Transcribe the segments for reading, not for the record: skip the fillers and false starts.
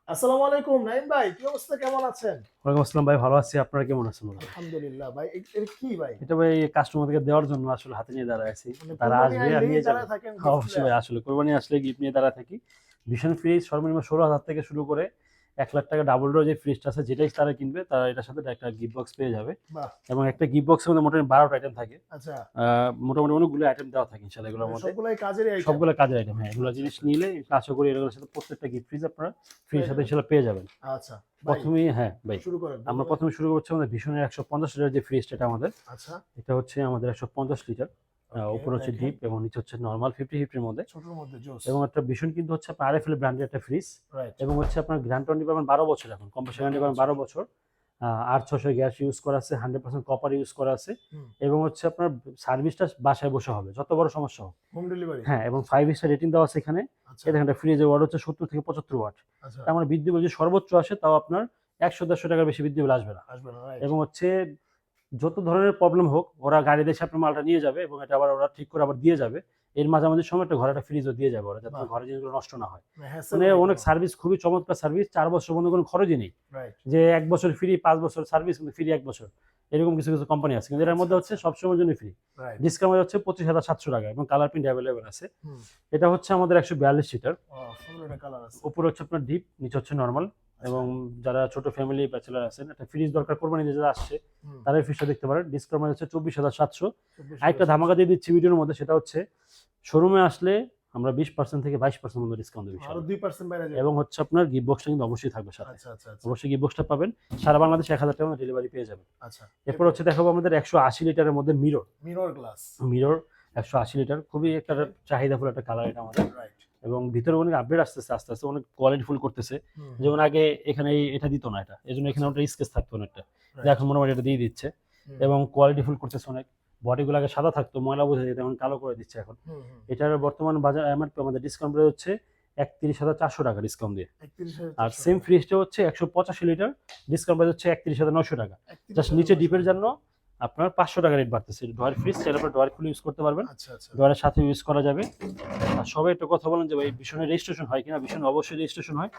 আসসালামু আলাইকুম নাইম ভাই, কি অবস্থা, কেমন আছেন? ওয়ালাইকুম আসসালাম ভাই, ভালো আছি। আপনারা কেমন আছেন ভাই? আলহামদুলিল্লাহ ভাই। এটা কি ভাই? এটা ভাই কাস্টমারদেরকে দেওয়ার জন্য আসলে হাতে নিয়ে দাঁড়ায় আছি। মানে তারা কুরবানি আসবে আর আইলেই নিয়ে যাবে। দাঁড়ায় থাকেন গিফট অবশ্যই ভাই, লইয়া? আসলে কোরবানি আসলে গিফট নিয়ে দাঁড়ায় থাকি। ভিশন ফ্রিজ সর্বনিম্ন ১৬,০০০ থেকে শুরু করে ৳১,০০,০০০ ডাবল ডোর যে ফ্রিজটা আছে যেটাই তারা কিনবে তারা এটার সাথে একটা গিফট বক্স পেয়ে যাবে। বাহ! এবং একটা গিফট বক্সের মধ্যে মোটামুটি ১২ টা আইটেম থাকে। আচ্ছা। আ মোটামুটি অনেকগুলো আইটেম দেওয়া থাকে ইনশাআল্লাহ এগুলোর মানে মধ্যে। সবগুলাই কাজেরই আইটেম। সবগুলো কাজের আইটেম, হ্যাঁ। এগুলো আচ্ছা, জিনিস আচ্ছা। নিলে আশা করি এগুলোর সাথে প্রত্যেকটা গিফট ফ্রিজ আপনারা ফ্রির পেয়ে সাথে যাবেন। ইনশাআল্লাহ পেয়ে যাবেন। আচ্ছা। ভাই ১ম এই হ্যাঁ, ভাই। শুরু করেন। আমরা প্রথমে ১ম এ শুরু করছি আমাদের ভীষণের ১৫০ লিটার যে ফ্রিজটা এটা আমাদের। আচ্ছা, এটা হচ্ছে আমাদের ১৫০ লিটার। ওকে উপরে হচ্ছে দেখেন। ডিপ এবং নিচে হচ্ছে নরমাল 50-50 এর মধ্যে। ছোটর মধ্যে জোস। এবং একটা ভীষণ কিন্তু হচ্ছে আপনার আরএফএল ব্র্যান্ডের একটা ফ্রিজ। রাইট। এবং হচ্ছে আপনার গ্যারান্টি পাবেন ১২ বছর এখন। কম্প্রেসার ১২ গ্যারান্টি পাবেন বছর। ১২ বছর। ৮৬০০ গ্যাস ইউজ করা আছে, 100% কপার ইউজ করা আছে। হুম। এবং হচ্ছে আপনার সার্ভিসটা বাসায় বসে হবে, যত বড় সমস্যা হোক। Home delivery? হ্যাঁ, এবং 5 স্টার রেটিং দেওয়া আছে এখানে। আচ্ছা, এই দেখেন একটা ফ্রিজের ওয়াট হচ্ছে ৭০ থেকে ৭৫ ওয়াট। আচ্ছা। তার মানে বিদ্যুৎ বিল যদি সর্বোচ্চ আসে তাও আপনার ১০০-১৫০ টাকার বেশি বিদ্যুৎ বিল আসবে না। আসবে না, রাইট। এবং হচ্ছে যত ধরনের প্রবলেম হোক ওরা গাড়ি দিয়ে এসে আপনার মালটা নিয়ে যাবে এবং এটা আবার ওরা ঠিক করে আবার দিয়ে যাবে। এর মাঝামাঝি সময় একটা ঘরে একটা ফ্রিজও দিয়ে যাবে ওরা, যাতে বাহ! ঘরের জিনিসগুলো নষ্ট না হয়। মানে হ্যাসেল মানে নাই অনেক কোনো। সার্ভিস, খুবই চমৎকার সার্ভিস। ৪ বছর পর্যন্ত কোনো খরচই নেই। রাইট। যে ১ বছর ফ্রি, ৫ বছর সার্ভিস কিন্তু ফ্রি ১ বছর। এরকম কিছু কোম্পানি আছে। কিন্তু এটার আচ্ছা, মধ্যে হচ্ছে আচ্ছা। সবসময়ের জন্য ফ্রি। রাইট। ডিসকাউন্ট হচ্ছে ৳২৫,৭০০ এবং কালার প্রিন্ট এভেইলেবল আছে। হুম। এটা হচ্ছে আমাদের ১৪২ সিটার। সুন্দর একটা কালার আছে। উপরে হচ্ছে আপনার ডিপ, নিচে হচ্ছে নরমাল। আচ্ছা। এবং যারা ছোট ফ্যামিলি ব্যাচেলর আছেন, একটা ফ্রিজ দরকার কোরবানি ঈদে যারা আসছে, হুম। তারা এই ফ্রিজটা দেখতে পারেন। ডিসকাউন্ট হচ্ছে ২৪,৭০০। ২৪,০০০। আরেকটা ধামাকা দিয়ে দিচ্ছি ভিডিওর মধ্যে, সেটা হচ্ছে শোরুমে আসলে আমরা ২০% থেকে 22% পর্যন্ত ডিসকাউন্ট দেব আরো ইনশাআল্লাহ। 2% বাইরে যাবে। এবং হচ্ছে আপনার গিফট বক্সটা কিন্তু অবশ্যই থাকবে সাথে। আচ্ছা, আচ্ছা, আচ্ছা। অবশ্যই গিফট বক্সটা পাবেন। সারা বাংলাদেশে ৳১,০০০ ডেলিভারি পেয়ে যাবেন। আচ্ছা। এরপর এরপর? হচ্ছে দেখাবো আমাদের ১৮০ লিটারের মধ্যে mirror. Mirror glass. Mirror ১৮০ litre, খুবই একটা ওকে। চাহিদাফুল একটা কালার এটা আমাদের। রাইট। এবং ভিতরে অনেক আপডেট আসতেছে আস্তে, আস্তে অনেক কোয়ালিটি ফুল করতেছে। হুম, হুম। যেমন আগে এখানে এটা দিত না এটা। এজন্য এখানে আচ্ছা। ওটা স্কেচ থাকতো অনেকটা। রাইট। এখন মোটামুটি এটা দিয়ে দিচ্ছে। হুম, এবং কোয়ালিটি ফুল করতেছে অনেক। বডিগুলো আগে সাদা থাকতো, ময়লা বোঝা যেত, এখন কালো করে দিচ্ছে এখন। হুম, হুম। এটার বর্তমান বাজার এমআরপি আমাদের ডিসকাউন্ট প্রাইস হচ্ছে ৳৩১,৪০০ ডিসকাউন্ট দিয়ে। আর ৩১,৪০০ সেম টাকা। ফ্রিজটা হচ্ছে ১৮৫ লিটার, ডিসকাউন্ট প্রাইস হচ্ছে ৳৩১,৯০০। জাস্ট নিচে ৩১,৯০০ ডিপের টাকা। জন্য আপনার ৳৫০০ রেট বাড়তেছে। ডয়ার ফ্রিজ চাইলে আপনারা ডয়ার খুলে ইউজ করতে পারবেন। আচ্ছা, আচ্ছা। ডয়ারের সাথে ইউজ করা যাবে। আর সবাই একটু কথা বলেন যে ভাই ভীষণের রেজিস্ট্রেশন হয় কিনা? ভীষণ অবশ্যই রেজিস্ট্রেশন হয়।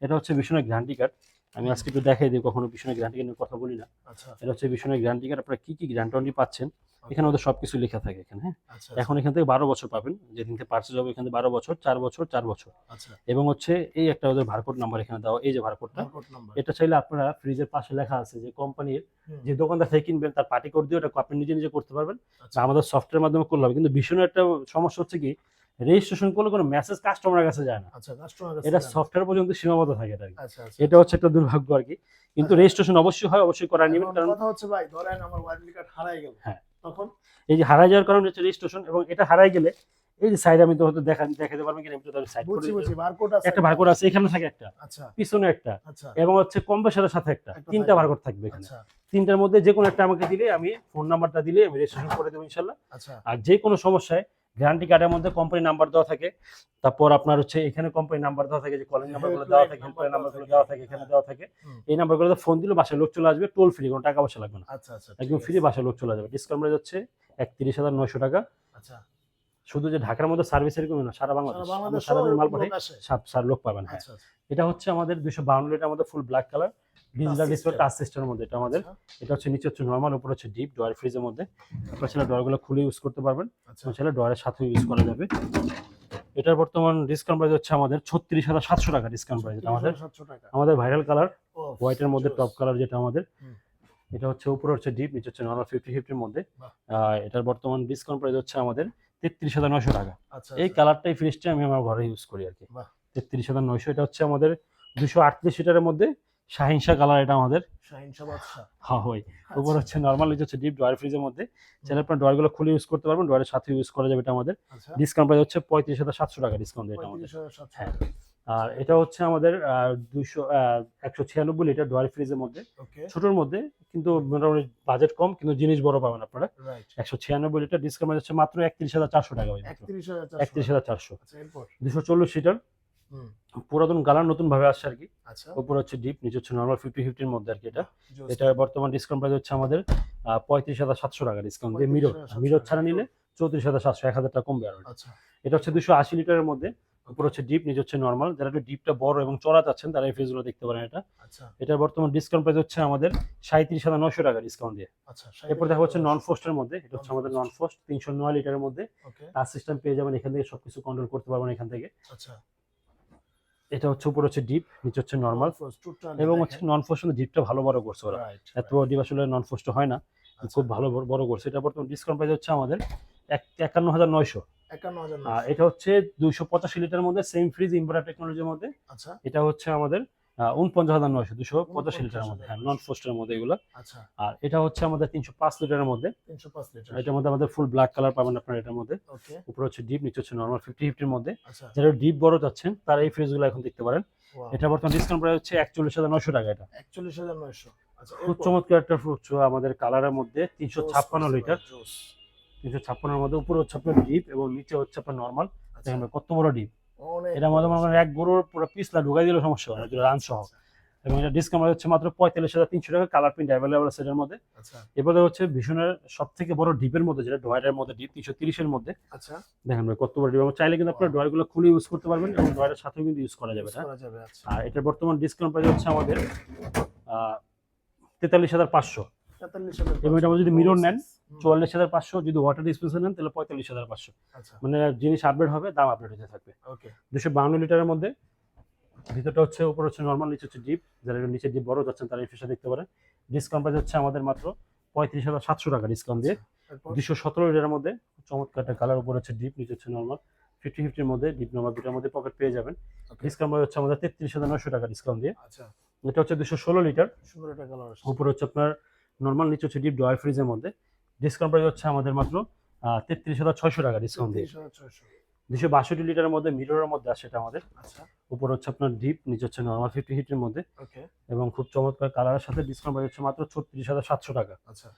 এটা হচ্ছে ভীষণের গ্যারান্টি কার্ড। আমি হুম। আজকে একটু দেখাই দিই, কখনো ভীষণের গ্যারান্টি কার্ড নিয়ে কথা বলি না। আচ্ছা। এটা হচ্ছে ভীষণের গ্যারান্টি কার্ড। আপনারা কি গ্যারান্টি ওয়ারেন্টি পাচ্ছেন, এখানে ওকে। ওদের সবকিছু লেখা থাকে এখানে, হ্যাঁ? আচ্ছা, আচ্ছা। এখন এখান থেকে ১২ বছর পাবেন। যেদিন থেকে পারচেজ হবে এখান থেকে ১২ বছর, ৪ বছর, ৪ বছর। আচ্ছা। এবং হচ্ছে এই একটা ওদের বারকোড নাম্বার এখানে দেওয়া, এই যে বারকোডটা। Barcode number. এটা চাইলে আপনারা ফ্রিজের পাশে লেখা আছে যে কোম্পানির হুম। যে দোকানদার থেকে কিনবেন তার পার্টি কোড দিয়ে ওটা আপনি নিজে করতে পারবেন। আচ্ছা। বা আমাদের সফটওয়্যারের মাধ্যমে করলে হবে। কিন্তু ভীষণ একটা সমস্যা হচ্ছে কি, রেজিস্ট্রেশন করলে কোনো মেসেজ কাস্টমারের কাছে যায় না। আচ্ছা, কাস্টমার কাছে এটা যান। সফটওয়্যার পর্যন্ত সীমাবদ্ধ থাকে এটা আরকি। আচ্ছা, আচ্ছা, এটা আচ্ছা। হচ্ছে একটা দুর্ভাগ্য আরকি। কিন্তু আচ্ছা। রেজিস্ট্রেশন অবশ্যই হয়, অবশ্যই করায় নিবেন। এখন কারণ কথা হচ্ছে ভাই, ধরেন আমার ওয়ারেন্টি কার্ড হারায় গেল। হ্যাঁ, তখন? এই যে হারায় যাওয়ার কারণে হচ্ছে রেজিস্ট্রেশন। এবং এটা হারায় গেলে এই যে সাইডে আমি তো হয়তো দেখাতে পারবেন কিনা, আমি তো সাইড করে বুঝছি, বুঝছি। বারকোড আছে একটা একটা। বারকোড আছে, এখানে থাকে একটা, আচ্ছা, পিছনে একটা, আচ্ছা, এবং হচ্ছে কম্প্রেসারের সাথে একটা। একটা ৩ টা থাকবে। বারকোড থাকবে এখানে। আচ্ছা, ৩ টার মধ্যে যেকোনো একটা আমাকে দিলে, আমি ফোন নাম্বারটা দিলে আমি রেজিস্ট্রেশন করে দেব ইনশাআল্লাহ। আচ্ছা। আর যেকোনো সমস্যায় গ্যারান্টি কার্ডের মধ্যে কোম্পানি নাম্বার দেওয়া থাকে। তারপর আপনার হচ্ছে এখানে কোম্পানি নাম্বার দেওয়া থাকে, যে কলিং নাম্বারগুলো দেওয়া থাকে, হেল্পলাইন নাম্বারগুলো দেওয়া থাকে, এখানে দেওয়া থাকে। হুম। এই নাম্বারগুলোতে ফোন দিলে বাসায় লোক চলে আসবে, টোল ফ্রি, কোনো টাকা পয়সা লাগবে না। আচ্ছা, আচ্ছা, ঠিক একদম ফ্রি আছে। বাসায় লোক চলে যাবে। ডিসকাউন্ট প্রাইস হচ্ছে ৳৩১,৯০০। আচ্ছা। শুধু যে ঢাকার মধ্যে সার্ভিস এরকমই না, সারা সারা বাংলাদেশ। আমরা বাংলাদেশেও সারাদিন মাল এরকম পাঠাই, লোক আসে? লোক পাবেন, হ্যাঁ। আচ্ছা, আচ্ছা। এটা হচ্ছে আমাদের ২৫২ লিটার মধ্যে full black colour digital touch display system. Touch সিস্টেমের মধ্যে এটা আমাদের। আচ্ছা, এটা হচ্ছে নিচে হচ্ছে নরমাল, উপরে হচ্ছে ডিপ ডয়ার ফ্রিজের মধ্যে। আপনারা চাইলে ডয়ারগুলো খুলে ইউজ করতে পারবেন। আচ্ছা। চাইলে ডয়ারের সাথেও ইউজ করা যাবে। এটার বর্তমান ডিসকাউন্ট প্রাইস হচ্ছে আমাদের ৳৩৬,৭০০ ডিসকাউন্ট প্রাইস এটা আমাদের। ৩১,৭০০ টাকা। আমাদের ভাইরাল কালার ওফ! হোয়াইট এর মধ্যে জোস। টপ কালার যেটা আমাদের। হুম। এটা হচ্ছে উপরে হচ্ছে ডিপ, নিচে হচ্ছে নরমাল 50-50 এর মধ্যে। বাহ! এটার বর্তমান ডিসকাউন্ট প্রাইস হচ্ছে আমাদের ৳৩৩,৯০০। আচ্ছা, এই আচ্ছা। কালারটাই ফ্রিজটা আমি আমার ঘরে ইউজ করি আরকি। বাহ! ৩৩,৯০০। এটা হচ্ছে আমাদের ২৩৮ লিটারের মধ্যে শাহিন শাহ কালার এটা আমাদের। শাহিন শাহ বাদশা। হ্যাঁ, ওই। উপর আচ্ছা, হচ্ছে নরমাল, নিচে হচ্ছে ডিপ ডয়ার ফ্রিজের মধ্যে। চাইলে আপনার ডয়ারগুলো খুলে ইউজ করতে পারবেন। ডয়ারের সাথে ইউজ করা যাবে এটা আমাদের। আচ্ছা। ডিসকাউন্ট প্রাইস হচ্ছে ৳৩৫,৭০০ ডিসকাউন্ট দিয়ে এটা আমাদের। ৩৫,৭০০ হ্যাঁ। টাকা। আর আচ্ছা, এটা এরপর? হচ্ছে আমাদের ১৯৬ লিটার ডয়ার ফ্রিজের মধ্যে। ওকে। ছোটর মধ্যে, কিন্তু মোটামুটি বাজেট কম, কিন্তু জিনিস বড় পাবেন আপনারা। রাইট। ১৯৬ লিটার ডিসকাউন্ট হচ্ছে মাত্র ৳৩১,৪০০ ভাই, মাত্র ৩১,৪০০ টাকা। ৩১,৪০০। আচ্ছা, এরপর? ২৪০ লিটার হুম। পুরাতন কালার নতুন ভাবে আসছে আরকি। আচ্ছা। উপরে হচ্ছে ডিপ, নিচে হচ্ছে নরমাল 50-50 এর মধ্যে আরকি এটা। জোস। এটার বর্তমান ডিসকাউন্ট প্রাইস হচ্ছে আমাদের ৳৩৫,৭০০ ডিসকাউন্ট দিয়ে মিরর। ৩৫,৭০০ মিরর টাকা। ছাড়া নিলে ৩৪,৭০০, ৳১,০০০ কমবে আরো। আচ্ছা। এটা হচ্ছে ২৮০ লিটারের মধ্যে উপর হচ্ছে ডিপ, নিচে হচ্ছে নরমাল। যারা একটু ডিপটা বড় এবং চড়া চাচ্ছেন তারা এই ফ্রিজগুলো দেখতে পারেন। আচ্ছা এটা বর্তমান ডিসকাউন্ট প্রাইস হচ্ছে আমাদের 37,900 টাকা ডিসকাউন্ট দিয়ে। আচ্ছা। এরপর দেখা হচ্ছে নন ফ্রস্টের মধ্যে, এটা হচ্ছে আমাদের নন ফ্রস্ট 309 লিটারের মধ্যে। ওকে টাচ সিস্টেম পেয়ে যাবেন, এখান থেকে সবকিছু কন্ট্রোল করতে পারবেন এখান থেকে। আচ্ছা। এটা হচ্ছে উপর হচ্ছে ডিপ, নিচে হচ্ছে নরমাল ফ্রস্ট এবং হচ্ছে নন ফ্রস্ট ডিপটা ভালো বড় করছে ওরা। রাইট এত বড় ডিপ আসলে নন ফ্রস্ট হয় না, আচ্ছা। খুব ভালো বড় করছে। এটা বর্তমান ডিসকাউন্ট প্রাইস হচ্ছে আমাদের 51,900। 51,000 আর এটা হচ্ছে 285 লিটারের মধ্যে, সেম ফ্রিজ ইনভার্টার টেকনোলজির মধ্যে। আচ্ছা এটা হচ্ছে আমাদের 49,900, 285 লিটারের মধ্যে, হ্যাঁ নন ফ্রস্টের মধ্যে এগুলো। আচ্ছা। আর এটা হচ্ছে আমাদের 305 লিটারের মধ্যে। 305 লিটার। এটার মধ্যে আমাদের ফুল ব্ল্যাক কালার পাবেন আপনারা এটার মধ্যে। ওকে উপরে হচ্ছে ডিপ, নিচে হচ্ছে নরমাল 50-50 এর মধ্যে। আচ্ছা। যারা ডিপ বড় চাচ্ছেন তারা এই ফ্রিজগুলো এখন দেখতে পারেন। Wow, এটা বর্তমান ডিসকাউন্ট প্রাইস হচ্ছে 41,900 টাকা। এটা 41,900। আচ্ছা খুব চমৎকার একটা ফ্রুট আমাদের কালারের মধ্যে, 356 লিটার। 356 এর মধ্যে উপরে হচ্ছে আপনার ডিপ এবং নিচে হচ্ছে আপনার নরমাল। দেখেন ভাই কত বড় ডিপ। এটার মধ্যে আমরা এক গরুর পুরো পিছলা ঢুকাই দিলে সমস্যা হয় না, রান সহ। এবং এটা ডিসকাউন্ট হচ্ছে মাত্র 45,300 টাকা। কালার প্রিন্ট অ্যাভেলেবল আছে এটার মধ্যে। আচ্ছা এরপরে হচ্ছে ভীষণের সবথেকে বড় ডিপের মধ্যে, যেটা ড্রয়ারের মধ্যে ডিপ 330 এর মধ্যে। আচ্ছা দেখেন ভাই কত বড় ডিপ। এবং চাইলে কিন্তু আপনার ড্রয়ারগুলো খুলে ইউজ করতে পারবেন এবং ড্রয়ারের সাথেও কিন্তু ইউজ করা যাবে। করা যাবে। আচ্ছা আর এটার বর্তমান ডিসকাউন্ট প্রাইস হচ্ছে আমাদের 43,500। 43,000। এবং এটা যদি মিরর নেন 44,500, যদি ওয়াটার ডিসপেন্সার নেন তাহলে 45,500। আচ্ছা মানে জিনিস আপডেট হবে, দাম আপডেট হতে থাকবে। ওকে 252 লিটারের মধ্যে। ভিতরটা হচ্ছে, উপর হচ্ছে নরমাল, নিচে হচ্ছে ডিপ। যারা নিচে ডিপ বড় যাচ্ছেন তারা এই ফিশটা দেখতে পারেন। ডিসকাউন্ট প্রাইস হচ্ছে আমাদের মাত্র 35,700 টাকা ডিসকাউন্ট দিয়ে। তারপর 217 লিটারের মধ্যে চমৎকার একটা কালার, উপর হচ্ছে ডিপ, নিচে হচ্ছে নরমাল 50-50 এর মধ্যে। ডিপ নরমাল দুটার মধ্যে পকেট পেয়ে যাবেন। ওকে ডিসকাউন্ট প্রাইস হচ্ছে আমাদের 33,900 টাকা ডিসকাউন্ট দিয়ে। আচ্ছা এটা হচ্ছে 216 লিটার। সুন্দর একটা কালার আছে। উপর হচ্ছে আপনার নরমাল, নিচে হচ্ছে ডিপ ডয়ার ফ্রিজের মধ্যে। ডিসকাউন্ট প্রাইস হচ্ছে আমাদের মাত্র 33,600 টাকা ডিসকাউন্ট দিয়ে। 33,600। 262 লিটারের মধ্যে মিররের মধ্যে আসে এটা আমাদের। আচ্ছা উপর হচ্ছে আপনার ডিপ, নিচে হচ্ছে নরমাল 50 এর মধ্যে ওকে এবং খুব চমৎকার কালারের সাথে। ডিসকাউন্ট প্রাইস হচ্ছে মাত্র 36,700 টাকা। আচ্ছা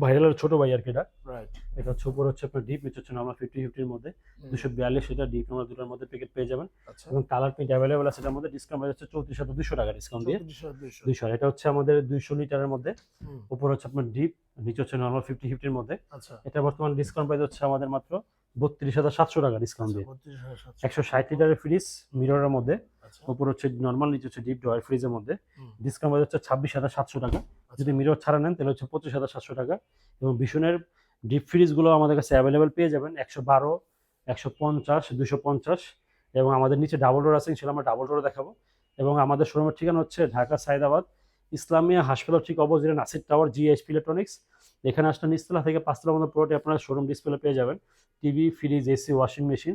ভাইরালের ছোট ভাই আর কি এটা। রাইট এটা হচ্ছে উপর হচ্ছে আপনার ডিপ, নিচে হচ্ছে নরমাল 50 এর মধ্যে। 242 লিটার ডিপ নরমাল দুটার মধ্যে প্যাকেট পেয়ে যাবেন। আচ্ছা এবং কালার প্রিন্ট অ্যাভেলেবল আছে এটার মধ্যে। ডিসকাউন্ট প্রাইস হচ্ছে 34,200 টাকা ডিসকাউন্ট দিয়ে। 34,200। 200। এটা হচ্ছে আমাদের 200 লিটারের মধ্যে। হুম, উপর হচ্ছে আপনার ডিপ, নিচে হচ্ছে নরমাল 50 এর মধ্যে। আচ্ছা এটা বর্তমান ডিসকাউন্ট প্রাইস হচ্ছে আমাদের মাত্র 32,700 টাকা ডিসকাউন্ট দিয়ে। 32,700। 160 লিটারের ফ্রিজ মিররের মধ্যে। আচ্ছা উপর হচ্ছে নরমাল, নিচে হচ্ছে ডিপ ডয়ার ফ্রিজের মধ্যে। হুম, ডিসকাউন্ট প্রাইস হচ্ছে 26,700 টাকা। আচ্ছা, যদি মিরর ছাড়া নেন তাহলে হচ্ছে 25,700 টাকা। এবং ভীষণের ডিপ ফ্রিজগুলো আমাদের কাছে অ্যাভেলেবেল পেয়ে যাবেন 112, 150, 250। এবং আমাদের নিচে ডাবল ডোর আছে, সেটা আমরা ডাবল ডোর দেখাবো। এবং আমাদের শোরুমের ঠিকানা হচ্ছে ঢাকা সাইদাবাদ ইসলামিয়া হাসপাতাল ঠিক অপোজিটে নাসির টাওয়ার, জিএইচপি ইলেকট্রনিক্স। এখানে আসলে নিচতলা থেকে পাঁচতলা মধ্যে পুরোটি আপনারা শোরুম ডিসপ্লে পেয়ে যাবেন। TV, fridge, AC, washing machine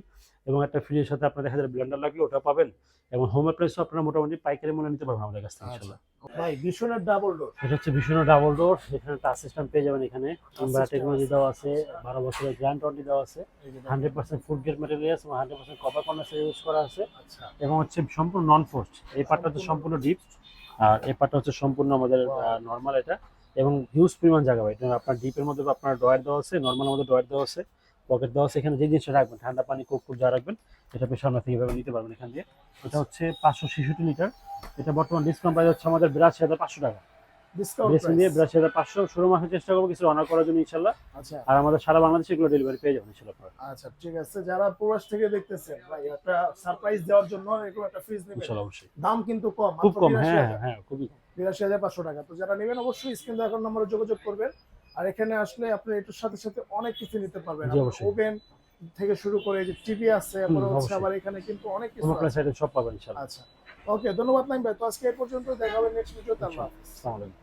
এবং একটা ফ্রিজের সাথে আপনার দেখা যায় ব্লেন্ডার লাগলে ওটা পাবেন। এবং হোম অ্যাপ্লায়েন্সও আপনারা মোটামুটি পাইকারি মূল্যে নিতে পারবেন আমাদের কাছ থেকে আচ্ছা ইনশাআল্লাহ। ভাই ভীষণের ডাবল ডোর। এটা হচ্ছে ভীষণ ডাবল ডোর। এখানে টাচ সিস্টেম পেয়ে যাবেন, এখানে ইনভার্টার system টেকনোলজি আছে। দেওয়া আছে, 12 বছরের গ্যারান্টি ওয়ারেন্টি দেওয়া আছে, এই যে দেখেন। 100% ফুড গ্রেড ম্যাটেরিয়ালস এবং 100% কপার কন্ডেন্সার ইউজ করা আছে। আচ্ছা এবং হচ্ছে সম্পূর্ণ নন ফোর্সড। এই পার্টটা হচ্ছে সম্পূর্ণ ডিপ, আর এই পার্টটা হচ্ছে সম্পূর্ণ আমাদের নরমাল। এটা এবং হিউজ পরিমাণ জায়গা ভাই। এটা আপনার ডিপের মধ্যে আপনার ড্রয়ার দেওয়া আছে, নরমাল মধ্যে ড্রয়ার দেওয়া আছে, পকেট দেওয়া আছে। এখানে যে জিনিসটা রাখবেন, ঠান্ডা পানি, কোক যা রাখবেন, এটা পেয়ে সামনে থেকে এভাবে নিতে পারবেন এখান দিয়ে। এটা হচ্ছে 566 লিটার। এটা বর্তমান ডিসকাউন্ট প্রাইস হচ্ছে আমাদের 82,500 টাকা। ডিসকাউন্ট ড্রেসিং দিয়ে 82,500। শোরুম আসার চেষ্টা করবো কিছু অনার করার জন্য ইনশাল্লাহ। আচ্ছা আর আমাদের সারা বাংলাদেশে এগুলো ডেলিভারি পেয়ে যাবেন ইনশাল্লাহ আপনারা। আচ্ছা ঠিক আছে, যারা প্রবাস থেকে দেখতেছেন ভাই একটা সারপ্রাইজ দেওয়ার জন্য এরকম একটা ফ্রিজ নেবেন, ইনশাল্লাহ অবশ্যই। দাম কিন্তু কম, খুব মাত্র কম, 82,000 হ্যাঁ হ্যাঁ খুবই কম। 82,500 টাকা। তো যারা নেবেন অবশ্যই স্ক্রিন দেওয়া নম্বরে যোগাযোগ করবেন। আর এখানে আসলে আপনি এটার সাথে সাথে অনেক কিছু নিতে পারবেন। জি, অবশ্যই। ওভেন থেকে শুরু করে যে টিভি আছে, হুম, তারপরে হচ্ছে অবশ্যই। আবার এখানে কিন্তু অনেক কিছু কোনো আছে। প্লেস আইটেম সব পাবেন ইনশাল্লাহ। আচ্ছা ওকে, ধন্যবাদ নাইম ভাই। তো আজকে এই পর্যন্ত, দেখা হবে নেক্সট ভিডিওতে। আল্লাহ হাফেজ। আসসালামু আলাইকুম।